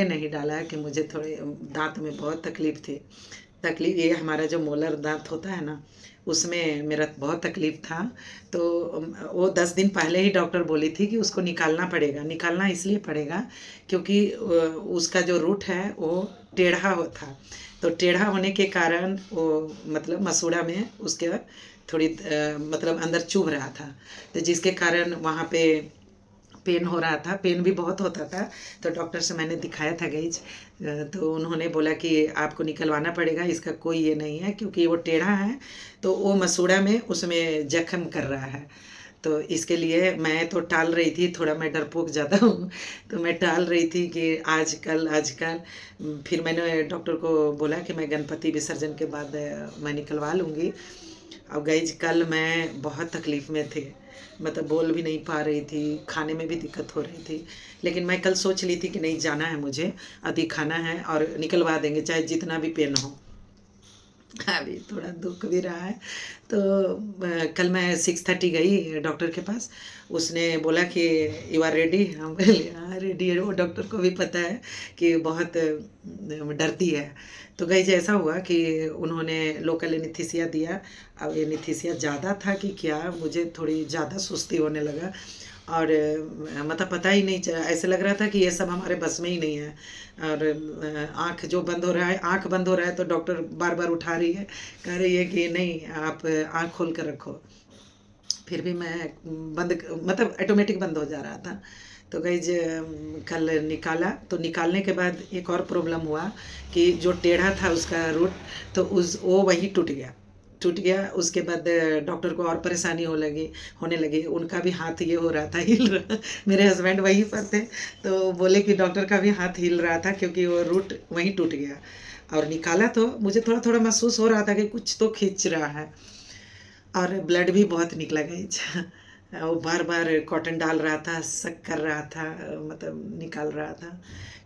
नहीं डाला कि मुझे थोड़े दाँत में बहुत तकलीफ़ ये हमारा जो मोलर दाँत होता है ना, उसमें मेरा बहुत तकलीफ़ था। तो वो 10 दिन पहले ही डॉक्टर बोली थी कि उसको निकालना पड़ेगा। निकालना इसलिए पड़ेगा क्योंकि उसका जो रूट है वो टेढ़ा था। तो टेढ़ा होने के कारण वो मतलब मसूड़ा में उसके थोड़ी मतलब अंदर चुभ रहा था। तो जिसके कारण वहाँ पे पेन हो रहा था, पेन भी बहुत होता था। तो डॉक्टर से मैंने दिखाया था गैज, तो उन्होंने बोला कि आपको निकलवाना पड़ेगा, इसका कोई ये नहीं है क्योंकि वो टेढ़ा है, तो वो मसूड़ा में उसमें जख्म कर रहा है। तो इसके लिए मैं तो टाल रही थी, थोड़ा मैं डरपोक ज़्यादा हूँ, तो मैं टाल रही थी कि आजकल फिर मैंने डॉक्टर को बोला कि मैं गणपति विसर्जन के बाद मैं निकलवा लूँगी। अब गाइज कल मैं बहुत तकलीफ़ में थी, मतलब बोल भी नहीं पा रही थी, खाने में भी दिक्कत हो रही थी। लेकिन मैं कल सोच ली थी कि नहीं, जाना है मुझे, दिखाना है और निकलवा देंगे चाहे जितना भी पेन हो। अभी थोड़ा दुख भी रहा है। तो कल मैं 6:30 गई डॉक्टर के पास। उसने बोला कि यू आर रेडी। हम बोले हाँ रेडी है। वो डॉक्टर को भी पता है कि बहुत डरती है। तो गई ऐसा हुआ कि उन्होंने लोकल एनेस्थीसिया दिया। अब एनेस्थीसिया ज़्यादा था कि क्या, मुझे थोड़ी ज़्यादा सुस्ती होने लगा और मतलब पता ही नहीं चला, ऐसे लग रहा था कि ये सब हमारे बस में ही नहीं है। और आँख जो बंद हो रहा है, आँख बंद हो रहा है तो डॉक्टर बार बार उठा रही है, कह रही है कि नहीं आप आँख खोल कर रखो। फिर भी मैं बंद, मतलब ऑटोमेटिक बंद हो जा रहा था। तो गई कल निकाला, तो निकालने के बाद एक और प्रॉब्लम हुआ कि जो टेढ़ा था उसका रूट, तो वो वही टूट गया। उसके बाद डॉक्टर को और परेशानी होने लगी। उनका भी हाथ ये हो रहा था, हिल रहा। मेरे हस्बैंड वहीं पर थे, तो बोले कि डॉक्टर का भी हाथ हिल रहा था क्योंकि वो रूट वहीं टूट गया। और निकाला तो मुझे थोड़ा थोड़ा महसूस हो रहा था कि कुछ तो खींच रहा है, और ब्लड भी बहुत निकला गया। वो बार बार कॉटन डाल रहा था, सक कर रहा था, मतलब निकाल रहा था।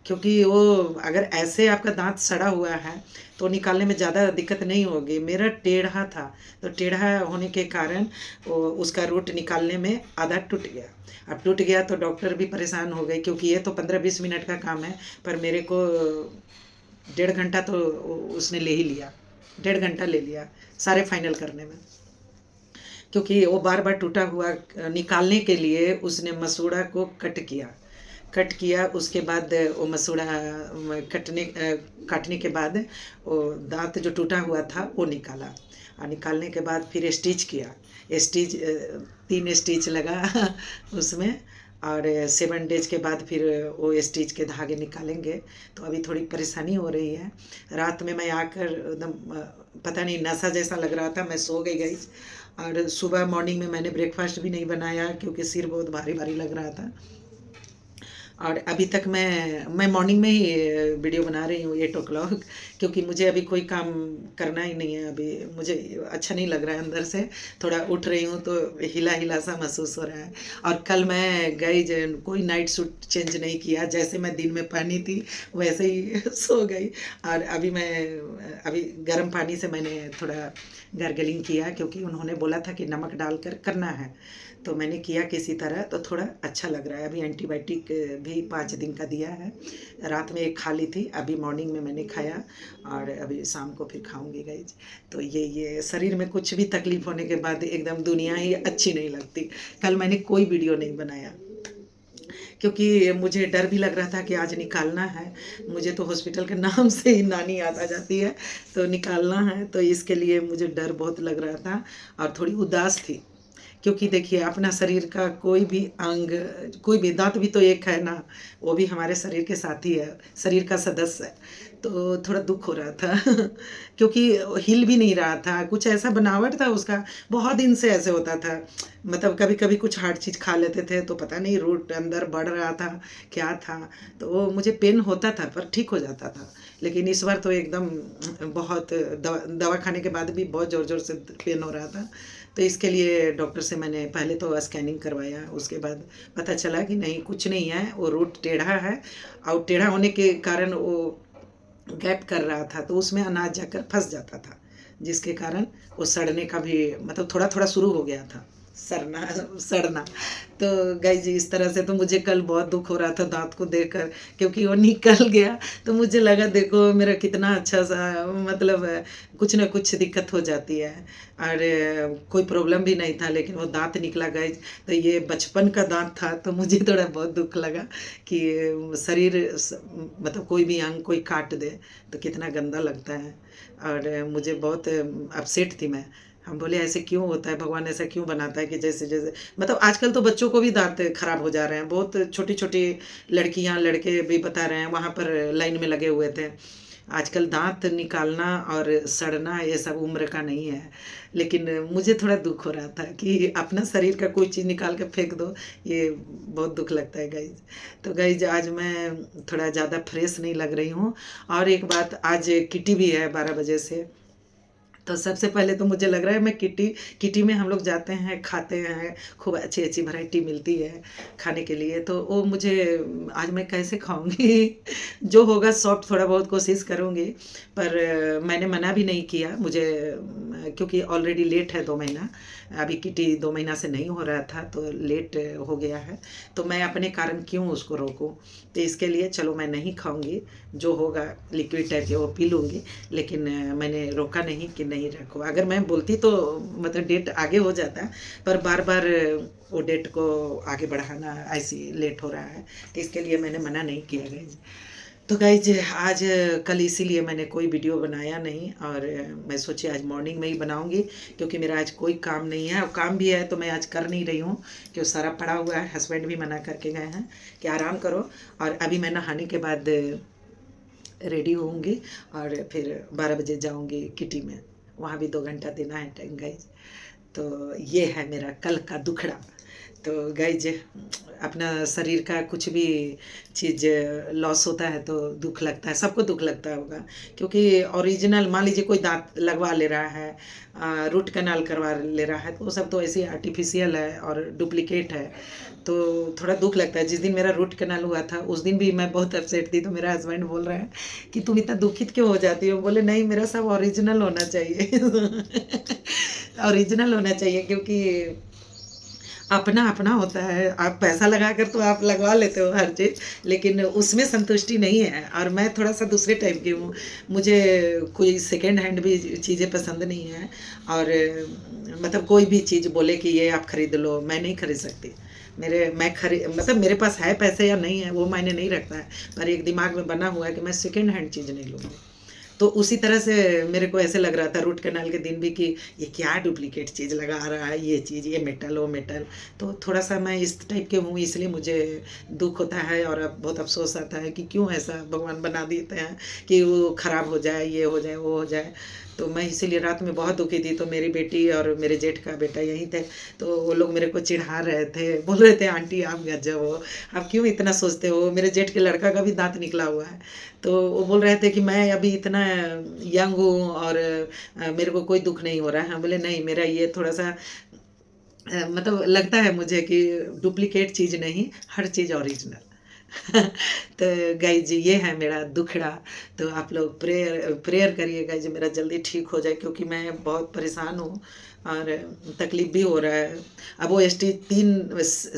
क्योंकि वो अगर ऐसे आपका दांत सड़ा हुआ है तो निकालने में ज़्यादा दिक्कत नहीं होगी। मेरा टेढ़ा था, तो टेढ़ा होने के कारण उसका रूट निकालने में आधा टूट गया। अब टूट गया तो डॉक्टर भी परेशान हो गए क्योंकि ये तो 15-20 मिनट का काम है, पर मेरे को 1.5 घंटा तो उसने ले ही लिया। 1.5 घंटा ले लिया सारे फाइनल करने में, क्योंकि वो बार बार टूटा हुआ निकालने के लिए उसने मसूड़ा को कट किया। उसके बाद वो मसूड़ा काटने के बाद वो दांत जो टूटा हुआ था वो निकाला, और निकालने के बाद फिर स्टिच किया। स्टिच 3 स्टिच लगा उसमें, और 7 डेज के बाद फिर वो स्टिच के धागे निकालेंगे। तो अभी थोड़ी परेशानी हो रही है। रात में मैं आकर एकदम पता नहीं नशा जैसा लग रहा था, मैं सो गई। और सुबह मॉर्निंग में मैंने ब्रेकफास्ट भी नहीं बनाया क्योंकि सिर बहुत भारी भारी लग रहा था। और अभी तक मैं मॉर्निंग में ही वीडियो बना रही हूँ 8 o'clock, क्योंकि मुझे अभी कोई काम करना ही नहीं है। अभी मुझे अच्छा नहीं लग रहा है अंदर से, थोड़ा उठ रही हूँ तो हिला हिला सा महसूस हो रहा है। और कल मैं गई, कोई नाइट सूट चेंज नहीं किया, जैसे मैं दिन में पहनी थी वैसे ही सो गई। और अभी गर्म पानी से मैंने थोड़ा गार्गलिंग किया क्योंकि उन्होंने बोला था कि नमक डालकर करना है, तो मैंने किया किसी तरह, तो थोड़ा अच्छा लग रहा है। अभी एंटीबायोटिक भी 5 दिन का दिया है। रात में एक खा ली थी, अभी मॉर्निंग में मैंने खाया, और अभी शाम को फिर खाऊंगी गाइज। तो ये शरीर में कुछ भी तकलीफ होने के बाद एकदम दुनिया ही अच्छी नहीं लगती। कल मैंने कोई वीडियो नहीं बनाया क्योंकि मुझे डर भी लग रहा था कि आज निकालना है। मुझे तो हॉस्पिटल के नाम से ही नानी याद आ जाती है, तो निकालना है, तो इसके लिए मुझे डर बहुत लग रहा था और थोड़ी उदास थी। क्योंकि देखिए अपना शरीर का कोई भी अंग, कोई भी दांत भी तो एक है ना, वो भी हमारे शरीर के साथ ही है, शरीर का सदस्य है। तो थोड़ा दुख हो रहा था क्योंकि हिल भी नहीं रहा था, कुछ ऐसा बनावट था उसका, बहुत दिन से ऐसे होता था। मतलब कभी कभी कुछ हार्ड चीज़ खा लेते थे तो पता नहीं रूट अंदर बढ़ रहा था क्या था, तो वो मुझे पेन होता था पर ठीक हो जाता था। लेकिन इस बार तो एकदम बहुत दवा खाने के बाद भी बहुत ज़ोर ज़ोर से पेन हो रहा था। तो इसके लिए डॉक्टर से मैंने पहले तो स्कैनिंग करवाया, उसके बाद पता चला कि नहीं कुछ नहीं है, वो रूट टेढ़ा है, और टेढ़ा होने के कारण वो गैप कर रहा था, तो उसमें अनाज जाकर फंस जाता था, जिसके कारण वो सड़ने का भी मतलब थोड़ा थोड़ा शुरू हो गया था। सरना सड़ना। तो गाइज इस तरह से तो मुझे कल बहुत दुख हो रहा था दांत को देखकर, क्योंकि वो निकल गया। तो मुझे लगा देखो मेरा कितना अच्छा सा, मतलब कुछ ना कुछ दिक्कत हो जाती है। और कोई प्रॉब्लम भी नहीं था, लेकिन वो दांत निकला गाइज। तो ये बचपन का दांत था, तो मुझे थोड़ा बहुत दुख लगा कि शरीर मतलब कोई भी अंग कोई काट दे तो कितना गंदा लगता है। और मुझे बहुत अपसेट थी मैं। हम बोले ऐसे क्यों होता है, भगवान ऐसा क्यों बनाता है कि जैसे जैसे, मतलब आजकल तो बच्चों को भी दांत खराब हो जा रहे हैं, बहुत छोटी छोटी लड़कियां लड़के भी बता रहे हैं, वहाँ पर लाइन में लगे हुए थे। आजकल दांत निकालना और सड़ना ये सब उम्र का नहीं है। लेकिन मुझे थोड़ा दुख हो रहा था कि अपना शरीर का कोई चीज़ निकाल के फेंक दो, ये बहुत दुख लगता है गाइज। तो गाइज आज मैं थोड़ा ज़्यादा फ्रेश नहीं लग रही हूँ। और एक बात, आज किटी भी है 12 बजे से। तो सबसे पहले तो मुझे लग रहा है मैं किटी किटी में हम लोग जाते हैं, खाते हैं, खूब अच्छी अच्छी वैरायटी मिलती है खाने के लिए। तो वो मुझे आज मैं कैसे खाऊंगी जो होगा सॉफ्ट थोड़ा बहुत कोशिश करूंगी। पर मैंने मना भी नहीं किया, मुझे क्योंकि ऑलरेडी लेट है 2 महीना। अभी किटी 2 महीना से नहीं हो रहा था, तो लेट हो गया है। तो मैं अपने कारण क्यों उसको रोकूं। तो इसके लिए चलो मैं नहीं खाऊंगी, जो होगा लिक्विड टाइप के वो पी लूँगी। लेकिन मैंने रोका नहीं कि नहीं रखो। अगर मैं बोलती तो मतलब डेट आगे हो जाता, पर बार बार वो डेट को आगे बढ़ाना ऐसी लेट हो रहा है, तो इसके लिए मैंने मना नहीं किया गाइज। तो गाइज आज कल इसीलिए मैंने कोई वीडियो बनाया नहीं, और मैं सोची आज मॉर्निंग में ही बनाऊंगी, क्योंकि मेरा आज कोई काम नहीं है। और काम भी है तो मैं आज कर नहीं रही हूँ, क्योंकि सारा पड़ा हुआ है। हस्बैंड भी मना करके गए हैं कि आराम करो। और अभी मैं नहाने के बाद रेडी होंगी और फिर 12 बजे जाऊंगी किटी में, वहाँ भी 2 घंटा देना है टाइम गाइज। तो ये है मेरा कल का दुखड़ा। तो गाइज अपना शरीर का कुछ भी चीज़ लॉस होता है तो दुख लगता है, सबको दुख लगता होगा। क्योंकि ओरिजिनल मान लीजिए कोई दांत लगवा ले रहा है, रूट कैनाल करवा ले रहा है, तो वो सब तो ऐसे आर्टिफिशियल है और डुप्लीकेट है। तो थोड़ा दुख लगता है। जिस दिन मेरा रूट कैनाल हुआ था उस दिन भी मैं बहुत अपसेट थी। तो मेरा हस्बैंड बोल रहे हैं कि तुम इतना दुखित क्यों हो जाती हो। बोले नहीं, मेरा सब ओरिजिनल होना चाहिए ओरिजिनल होना चाहिए, क्योंकि अपना अपना होता है। आप पैसा लगा कर तो आप लगवा लेते हो हर चीज़, लेकिन उसमें संतुष्टि नहीं है। और मैं थोड़ा सा दूसरे टाइप की हूँ, मुझे कोई सेकेंड हैंड भी चीज़ें पसंद नहीं है। और मतलब कोई भी चीज़ बोले कि ये आप खरीद लो, मैं नहीं खरीद सकती। मतलब मेरे पास है पैसे या नहीं है वो मायने नहीं रखता है, पर एक दिमाग में बना हुआ है कि मैं सेकेंड हैंड चीज़ नहीं लूँगी। तो उसी तरह से मेरे को ऐसे लग रहा था रूट कैनाल के दिन भी कि ये क्या डुप्लीकेट चीज़ लगा रहा है, ये चीज़, ये मेटल वो मेटल। तो थोड़ा सा मैं इस टाइप के हूँ, इसलिए मुझे दुख होता है और अब बहुत अफसोस आता है कि क्यों ऐसा भगवान बना देते हैं कि वो ख़राब हो जाए, ये हो जाए, वो हो जाए। तो मैं इसीलिए रात में बहुत दुखी थी। तो मेरी बेटी और मेरे जेठ का बेटा यहीं थे, तो वो लोग मेरे को चिढ़ा रहे थे, बोल रहे थे आंटी आप गजब हो, आप क्यों इतना सोचते हो। मेरे जेठ के लड़का का भी दांत निकला हुआ है। तो वो बोल रहे थे कि मैं अभी इतना यंग हूँ और मेरे को कोई दुख नहीं हो रहा है। हम बोले नहीं, मेरा ये थोड़ा सा मतलब लगता है मुझे कि डुप्लीकेट चीज़ नहीं, हर चीज़ ओरिजिनल तो गाइज ये है मेरा दुखड़ा। तो आप लोग प्रेयर प्रेयर करिएगा जो मेरा जल्दी ठीक हो जाए, क्योंकि मैं बहुत परेशान हूँ और तकलीफ़ भी हो रहा है। अब वो स्टीच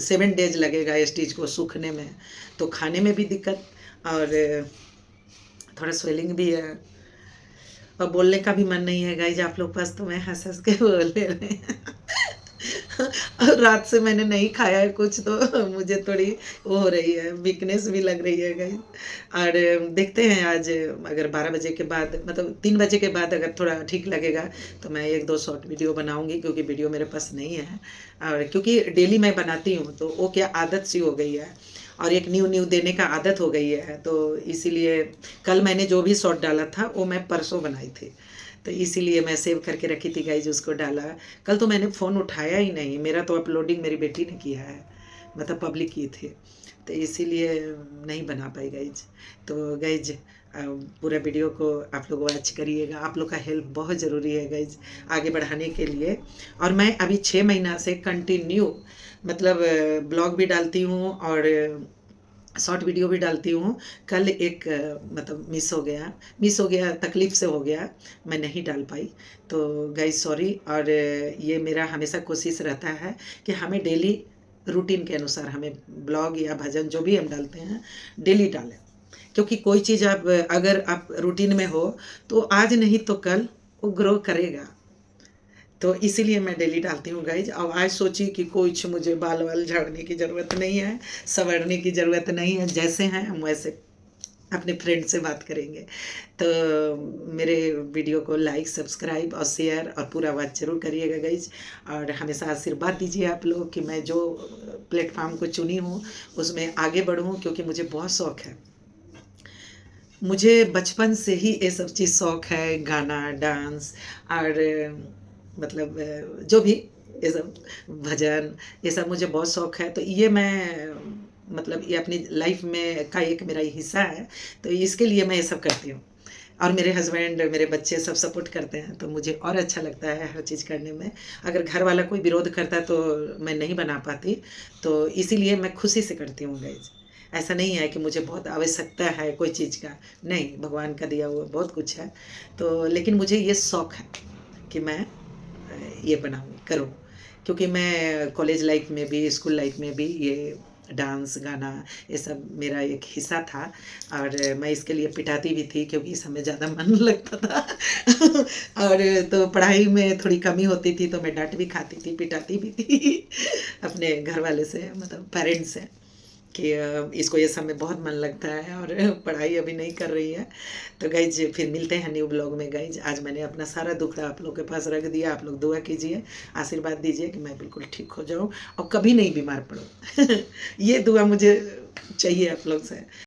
7 डेज लगेगा स्टीच को सूखने में, तो खाने में भी दिक्कत, और थोड़ा स्वेलिंग भी है, और बोलने का भी मन नहीं है गाइज आप लोग पास। तो मैं हंस हंस के बोल ले रहे हैं और रात से मैंने नहीं खाया है कुछ, तो मुझे थोड़ी वो हो रही है, वीकनेस भी लग रही है गाइज। और देखते हैं आज अगर 12 बजे के बाद, मतलब 3 बजे के बाद अगर थोड़ा ठीक लगेगा तो मैं 1-2 शॉर्ट वीडियो बनाऊंगी, क्योंकि वीडियो मेरे पास नहीं है। और क्योंकि डेली मैं बनाती हूँ तो वो क्या आदत सी हो गई है, और एक न्यू न्यू देने का आदत हो गई है। तो इसीलिए कल मैंने जो भी शॉर्ट डाला था वो मैं परसों बनाई थी, तो इसीलिए मैं सेव करके रखी थी गाइज, उसको डाला। कल तो मैंने फ़ोन उठाया ही नहीं, मेरा तो अपलोडिंग मेरी बेटी ने किया है, मतलब पब्लिक की थी, तो इसीलिए नहीं बना पाई गाइज। तो गाइज पूरा वीडियो को आप लोग वॉच करिएगा, आप लोग का हेल्प बहुत ज़रूरी है गाइज आगे बढ़ाने के लिए। और मैं अभी 6 महीना से कंटिन्यू मतलब ब्लॉग भी डालती हूँ और शॉर्ट वीडियो भी डालती हूँ। कल एक मतलब मिस हो गया, तकलीफ़ से हो गया, मैं नहीं डाल पाई। तो गाइस सॉरी। और ये मेरा हमेशा कोशिश रहता है कि हमें डेली रूटीन के अनुसार हमें ब्लॉग या भजन जो भी हम डालते हैं डेली डालें, क्योंकि कोई चीज़ आप अगर आप रूटीन में हो तो आज नहीं तो कल वो ग्रो करेगा। तो इसीलिए मैं डेली डालती हूँ गाइज। अब आज सोची कि कुछ मुझे बाल वाल झाड़ने की ज़रूरत नहीं है, संवरने की ज़रूरत नहीं है, जैसे हैं हम वैसे अपने फ्रेंड से बात करेंगे। तो मेरे वीडियो को लाइक, सब्सक्राइब और शेयर और पूरा वॉच जरूर करिएगा गाइज। और हमेशा आशीर्वाद दीजिए आप लोग कि मैं जो प्लेटफॉर्म को चुनी हूँ उसमें आगे बढ़ूँ, क्योंकि मुझे बहुत शौक़ है। मुझे बचपन से ही ये सब चीज़ शौक़ है, गाना, डांस और मतलब जो भी ये सब भजन, ये सब मुझे बहुत शौक़ है। तो ये मैं मतलब ये अपनी लाइफ में का एक मेरा हिस्सा है, तो इसके लिए मैं ये सब करती हूँ। और मेरे हस्बैंड, मेरे बच्चे सब सपोर्ट करते हैं, तो मुझे और अच्छा लगता है हर चीज़ करने में। अगर घर वाला कोई विरोध करता तो मैं नहीं बना पाती, तो इसीलिए मैं खुशी से करती हूँ गाइज। ऐसा नहीं है कि मुझे बहुत आवश्यकता है कोई चीज़ का, नहीं, भगवान का दिया हुआ बहुत कुछ है। तो लेकिन मुझे ये शौक़ है कि मैं ये बनाऊँ, करूँ, क्योंकि मैं कॉलेज लाइफ में भी, स्कूल लाइफ में भी ये डांस, गाना, ये सब मेरा एक हिस्सा था। और मैं इसके लिए पिटाती भी थी, क्योंकि इस समय ज़्यादा मन लगता था और तो पढ़ाई में थोड़ी कमी होती थी तो मैं डांट भी खाती थी, पिटाती भी थी अपने घर वाले से, मतलब पेरेंट्स से, कि इसको ये सब में बहुत मन लगता है और पढ़ाई अभी नहीं कर रही है। तो गाइज फिर मिलते हैं न्यू ब्लॉग में गाइज। आज मैंने अपना सारा दुख आप लोग के पास रख दिया। आप लोग दुआ कीजिए, आशीर्वाद दीजिए कि मैं बिल्कुल ठीक हो जाऊं और कभी नहीं बीमार पड़ूं ये दुआ मुझे चाहिए आप लोग से।